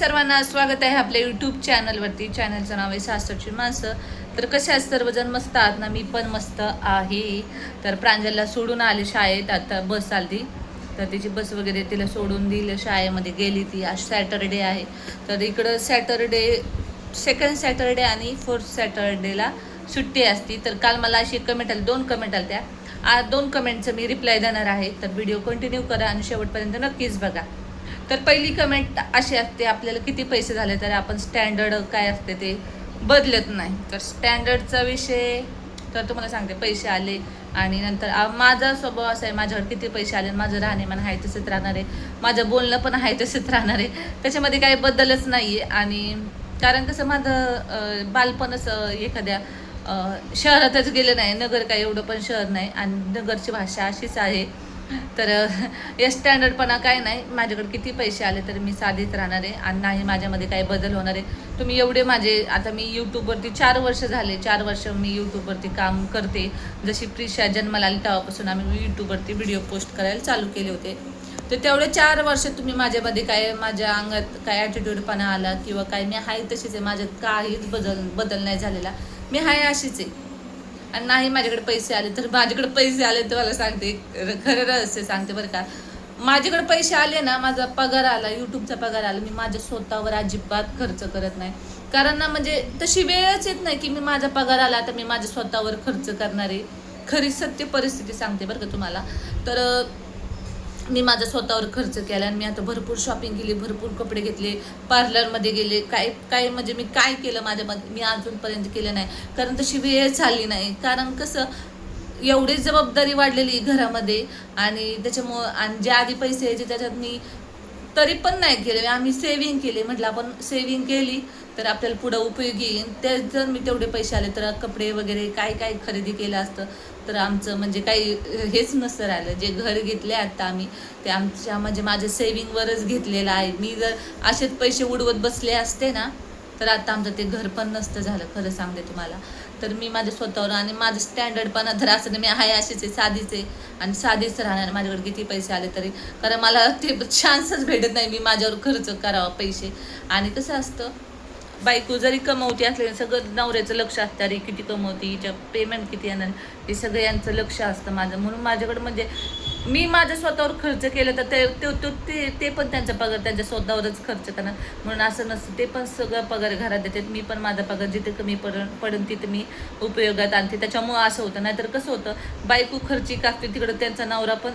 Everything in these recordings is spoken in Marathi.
सर्वांना स्वागत आहे आपल्या यूट्यूब चॅनलवरती. चॅनलचं नाव आहे सासरची माणसं. तर कसे आहेत सर्वजण? मस्त आहात ना? मी पण मस्त आहे. तर प्रांजलला सोडून आले शाळेत. आता बस आली तर तिची बस वगैरे तिला सोडून दिलं, शाळेमध्ये गेली ती. आज सॅटरडे आहे तर इकडं सेकंड सॅटरडे आणि फोर्थ सॅटरडेला सुट्टी असती. तर काल मला अशी कमेंट आली, 2 कमेंट आल्या त्या. आज 2 कमेंटचं मी रिप्लाय देणार आहे. तर व्हिडिओ कंटिन्यू करा आणि शेवटपर्यंत नक्कीच बघा. तर पहिली कमेंट अशी असते, आपल्याला किती पैसे झाले तर आपण स्टँडर्ड काय असते ते बदलत नाही. तर स्टँडर्डचा विषय तर तुम्हाला सांगते, पैसे आले आणि नंतर माझा स्वभाव असा आहे, माझ्यावर किती पैसे आले माझं राहणीमान आहे तसंच राहणार आहे, माझं बोलणं पण आहे तसंच राहणार आहे, त्याच्यामध्ये काही बदलच नाही आहे. आणि कारण कसं माझं बालपणच एखाद्या शहरातच गेलं नाही. नगर काय एवढं पण शहर नाही आणि नगरची भाषा अशीच आहे. तर या स्टँडर्डपणा काय नाही. माझ्याकडे किती पैसे आले तर मी साधीच राहणार आहे आणि नाही माझ्यामध्ये काही बदल होणार आहे. तुम्ही एवढे आता मी यूट्यूबवरती 4 वर्ष झाले, 4 वर्ष मी यूट्यूबवरती काम करते. जशी प्रिशा जन्माला आली तेव्हापासून आम्ही यूट्यूबवरती व्हिडिओ पोस्ट करायला चालू केले होते. तर तेवढे 4 वर्ष तुम्ही माझ्यामध्ये काय, माझ्या अंगात काय ॲटिट्यूडपणा आला किंवा काय, मी आहे तशीच आहे. माझ्यात काहीच बदल नाही झालेला. मी आहे अशीच आहे. आणि नाही माझ्याकडे पैसे आले तर, माझ्याकडे पैसे आले तर मला सांगते, खरं रहस्य सांगते बरं का, माझ्याकडे पैसे आले ना, माझा पगार आला, यूट्यूबचा पगार आला, मी माझ्या स्वतःवर अजिबात खर्च करत नाही. कारण ना म्हणजे तशी वेळच येत नाही की मी माझा पगार आला तर मी माझ्या स्वतःवर खर्च करणारे. खरी सत्य परिस्थिती सांगते बरं का तुम्हाला. तर मी माझा स्वतःवर खर्च केला आणि मी आता भरपूर शॉपिंग केली, भरपूर कपडे घेतले, पार्लरमध्ये गेले, काय म्हणजे मी काय केलं माझ्यामध्ये मी अजूनपर्यंत केलं नाही. कारण तशी वेळ चालली नाही. कारण कसं, एवढी जबाबदारी वाढलेली घरामध्ये आणि त्याच्यामुळं, आणि जे आधी पैसे यायचे त्याच्यात मी तरी पण नाही केले. आम्ही सेविंग केले. म्हटलं आपण सेविंग केली तर आपल्याला पुढं उपयोगी येईल. ते जर मी तेवढे पैसे आले तर कपडे वगैरे काय काय खरेदी केलं असतं तर आमचं म्हणजे काही हेच नसतं राहिलं. जे घर घेतले आता आम्ही, ते आमच्या म्हणजे माझ्या सेविंगवरच घेतलेलं आहे. मी जर असेच पैसे उडवत बसले असते ना तर आता आमचं ते घर पण नसतं झालं, खरं सांगते तुम्हाला. तर मी माझ्या स्वतःवर आणि माझं स्टँडर्डपणा तर असं नाही, मी आहे अशीच आहे, साधीच आहे आणि साधीच राहणार. माझ्याकडे किती पैसे आले तरी, कारण मला ते चान्सच भेटत नाही मी माझ्यावर खर्च करावा पैसे. आणि कसं असतं, बायको जरी कमवते असले, सगळं नवऱ्याचं लक्ष असतं, अरे किती कमवते, हिच्या पेमेंट किती येणार, हे सगळं यांचं लक्ष असतं माझं. म्हणून माझ्याकडे म्हणजे मी माझ्या स्वतःवर खर्च केलं तर ते पण त्यांचा पगार त्यांच्या स्वतःवरच खर्च करणार. म्हणून असं नसतं, ते पण सगळं पगार घरात देतात. मी पण माझा पगार जिथे कमी पडून तिथे मी उपयोगात आणते. त्याच्यामुळं असं होतं. नाहीतर कसं होतं, बायको खर्चिक असते, तिकडं त्यांचा नवरा पण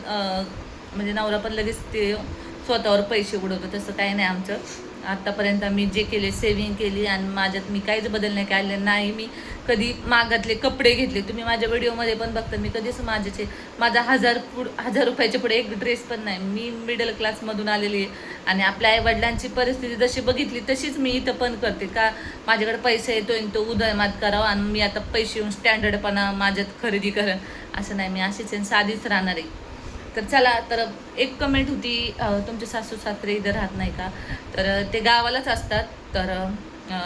म्हणजे नवरा पण लगेच ते स्वतःवर पैसे उडवतो. तसं काही नाही आमचं. आत्तापर्यंत मी जे केले, सेविंग केली आणि माझ्यात मी काहीच बदल नाही केले. नाही मी कधी मागातले कपडे घेतले. तुम्ही माझ्या व्हिडिओमध्ये पण बघता, मी कधीच माझा 1000 रुपयाच्या पुढे एक ड्रेस पण नाही. मी मिडल क्लासमधून आलेली आहे आणि आपल्या आईवडिलांची परिस्थिती जशी बघितली तशीच मी इथं पण करते. का माझ्याकडे पैसा येतोय तो उदयमात करावा आणि मी आता पैसे येऊन स्टँडर्डपणा माझ्यात खरेदी करेन असं नाही. मी अशीच साधीच राहणार आहे. तर चला, तर एक कमेंट होती, तुमचे सासू सासरे इथं राहत नाही का? तर ते गावालाच असतात. तर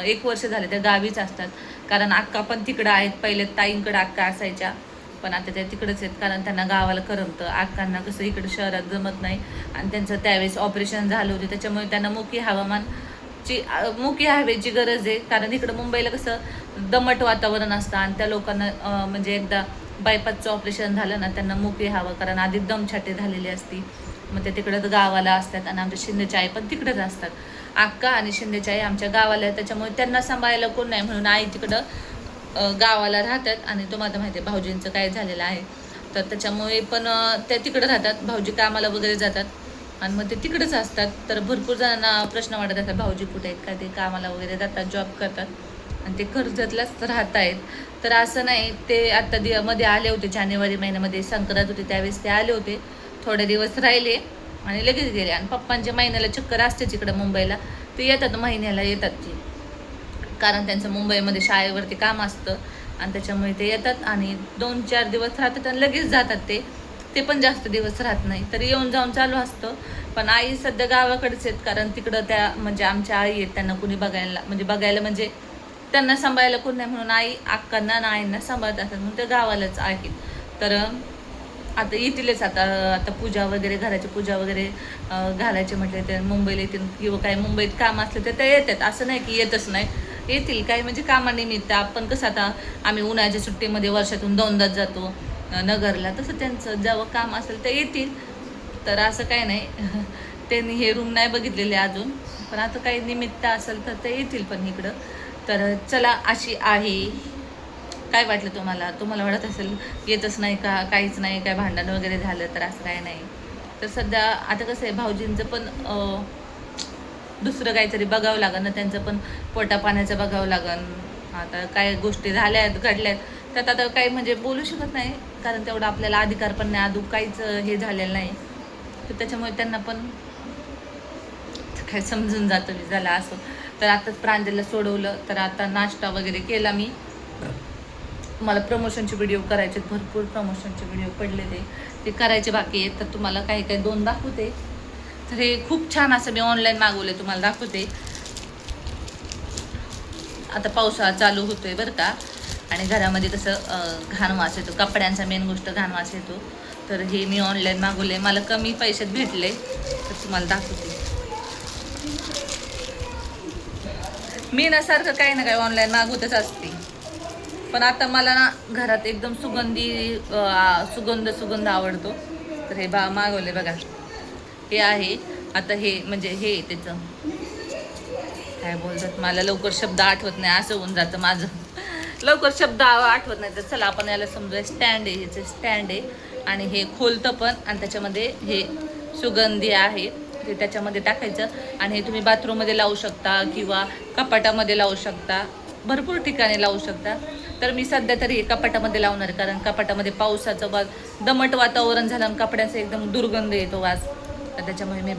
1 वर्ष झाले त्या गावीच असतात. कारण अक्का पण तिकडं आहेत. पहिले ताईंकडं अक्का असायच्या, पण आता त्या तिकडंच आहेत. कारण त्यांना गावाला करमतं. अक्कांना कसं इकडं शहरात जमत नाही आणि त्यांचं त्यावेळेस ऑपरेशन झालं होतं, त्याच्यामुळे त्यांना मुकी हवेची गरज आहे. कारण इकडं मुंबईला कसं दमट वातावरण असतं आणि त्या लोकांना म्हणजे एकदा बायपासचं ऑपरेशन झालं ना, त्यांना मोकळी हवं. कारण आधी दमछाटी झालेली असती, मग ते तिकडं गावाला असतात. आणि आमच्या शिंदेच्या आई पण तिकडंच असतात. अक्का आणि शिंदेच्या आई आमच्या गावाला आहे, त्याच्यामुळे त्यांना सांभाळायला कोण नाही म्हणून आई तिकडं गावाला राहतात. आणि तुम्हाला माहिती आहे भाऊजींचं काय झालेलं आहे, तर त्याच्यामुळे पण त्या तिकडं राहतात. भाऊजी कामाला वगैरे जातात आणि मग ते तिकडेच असतात. तर भरपूर जणांना प्रश्न वाटत असतात, भाऊजी कुठे आहेत, काय ते कामाला वगैरे जातात, जॉब करतात आणि ते कर्जतलाच राहत आहेत. तर असं नाही, ते आत्ता मध्ये आले होते, जानेवारी महिन्यामध्ये संक्रांत होते त्यावेळेस ते आले होते. थोडे दिवस राहिले आणि लगेच गेले. आणि पप्पांच्या महिन्याला चक्कर असतेच इकडं मुंबईला, ते येतात, महिन्याला येतात ते. कारण त्यांचं मुंबईमध्ये शाळेवरती काम असतं आणि त्याच्यामुळे ते येतात आणि 2-4 दिवस राहतात आणि लगेच जातात. ते पण जास्त दिवस राहत नाही. तरी येऊन जाऊन चालू असतं. पण आई सध्या गावाकडेच आहेत, कारण तिकडं त्या म्हणजे आमच्या आई आहेत, त्यांना कुणी बघायला म्हणजे त्यांना सांभाळायला कोण नाही म्हणून आई अक्कांना आणि आईंना सांभाळत असतात, म्हणून ते गावालाच आहेत. तर आता येतीलच. आता आता पूजा वगैरे, घराची पूजा वगैरे घालायचे म्हटले तर मुंबईला येतील, किंवा काय मुंबईत काम असलं तर ते येतात. असं नाही की येतच नाही, येतील. काही म्हणजे कामानिमित्त. आपण कसं आता आम्ही उन्हाळ्याच्या सुट्टीमध्ये वर्षातून 2दाच जातो नगरला, तसं त्यांचं जेव्हा काम असेल तर येतील. तर असं काही नाही. त्यांनी हे रूम नाही बघितलेले अजून, पण आता काही निमित्त असेल तर ते येतील पण इकडं. तर चला, अशी आहे. काय वाटलं तुम्हाला? तुम्हाला वाटत असेल येतच नाही का, काहीच नाही, काय भांडण वगैरे झालं तर? असं काय नाही. तर सध्या आता कसं आहे, भाऊजींचं पण दुसरं काहीतरी बघावं लागेल ना, त्यांचं पण पोटा पाण्याचं बघावं लागेल. आता काय गोष्टी झाल्यात, घडल्यात, त्यात आता काही म्हणजे बोलू शकत नाही, कारण तेवढा आपल्याला अधिकार पण नाही, अजून काहीच हे झालेलं नाही. तर त्याच्यामुळे त्यांना पण काय समजून जातं मी झालं असं. तर आताच प्रांजलला सोडवलं, तर आता नाश्ता वगैरे केला मी. मला प्रमोशनचे व्हिडिओ करायचे, भरपूर प्रमोशनचे व्हिडिओ पडले, ते करायचे बाकी आहेत. तर तुम्हाला काही काही 2 दाखवते. तर हे खूप छान असं मी ऑनलाईन मागवले, तुम्हाला दाखवते. आता पावसाळा चालू होतोय बरं का, आणि घरामध्ये कसं घाण वास येतो, कपड्यांचा मेन गोष्ट घाण वास येतो. तर हे मी ऑनलाईन मागवले, मला कमी पैशात भेटले, तर तुम्हाला दाखवते. मी ना सारखं काही ना काही ऑनलाईन मागवतच असते, पण आता मला ना घरात एकदम सुगंध आवडतो. तर हे मागवले बघा. हे आहे. आता हे म्हणजे हे त्याचं काय बोलतात, मला लवकर शब्द आठवत नाही, असं होऊन जातं माझं. लवकर शब्द आठवत नाही. तर चला आपण याला समजूया. स्टँड आहे, ह्याचं स्टँड आहे, आणि हे खोलतं पण, आणि त्याच्यामध्ये हे सुगंधी आहे, ते त्याच्यामध्ये टाकायचं. आणि हे तुम्ही बाथरूममध्ये लावू शकता, किंवा कपाटामध्ये लावू शकता, भरपूर ठिकाणी लावू शकता. तर मी सध्या तरी हे कपाटामध्ये लावणार आहे, कारण कपाटामध्ये पावसाचं दमट वातावरण झालं आणि कपड्याचा एकदम दुर्गंध येतो, वास. तर त्याच्यामुळे मी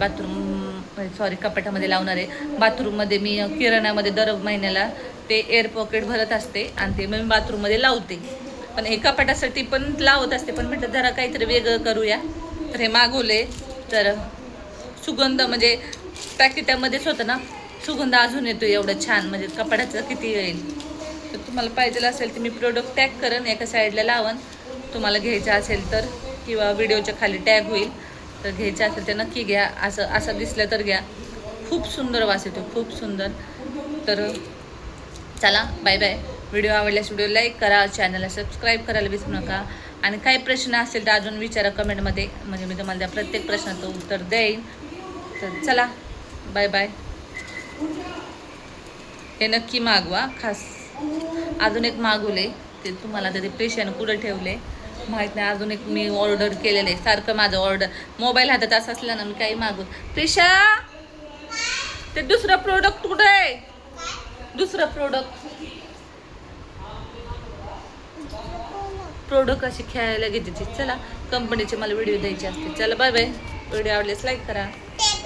कपाटामध्ये लावणार आहे. बाथरूममध्ये मी किराण्यामध्ये दर महिन्याला ते एअर पॉकेट भरत असते, आणि ते मी बाथरूममध्ये लावते. पण हे कपाटासाठी पण लावत असते, पण म्हटलं जरा काहीतरी वेगळं करूया. तर हे मागवले. तर सुगंध म्हणजे पॅकेटामध्येच होतं ना, सुगंध अजून येतो एवढं छान, म्हणजे कपाटाचं किती येईल. तर तुम्हाला पाहिजे असेल तर मी प्रोडक्ट टॅग करेन, एका साईडला लावन, तुम्हाला घ्यायचं असेल तर, किंवा व्हिडिओच्या खाली टॅग होईल. तर घ्यायचं असेल तर नक्की घ्या. असं दिसलं तर घ्या. खूप सुंदर वास येतो, खूप सुंदर. तर चला, बाय बाय. व्हिडिओ आवडल्यास व्हिडिओ लाईक करा, चॅनलला सबस्क्राईब करायला विसरू नका. आणि काही प्रश्न असेल तर अजून विचारा कमेंटमध्ये, म्हणजे मी तुम्हाला त्या प्रत्येक प्रश्नाचं उत्तर देईन. तर चला, बाय बाय. हे नक्की मागवा. खास अजून एक मागवले, ते तुम्हाला तरी पेशानं कुठं ठेवले माहीत नाही. अजून एक मी ऑर्डर केलेलं आहे, सारखं माझं ऑर्डर मोबाईल हातात असं असलं ना, मी काही मागून. प्रिशा, ते दुसरं प्रोडक्ट कुठं आहे? दुसरं प्रोडक्ट अशी खेळायला घेते. चला, कंपनीचे मला व्हिडिओ द्यायचे असते. चला, बाय बाय. व्हिडिओ आवडल्यास लाईक करा.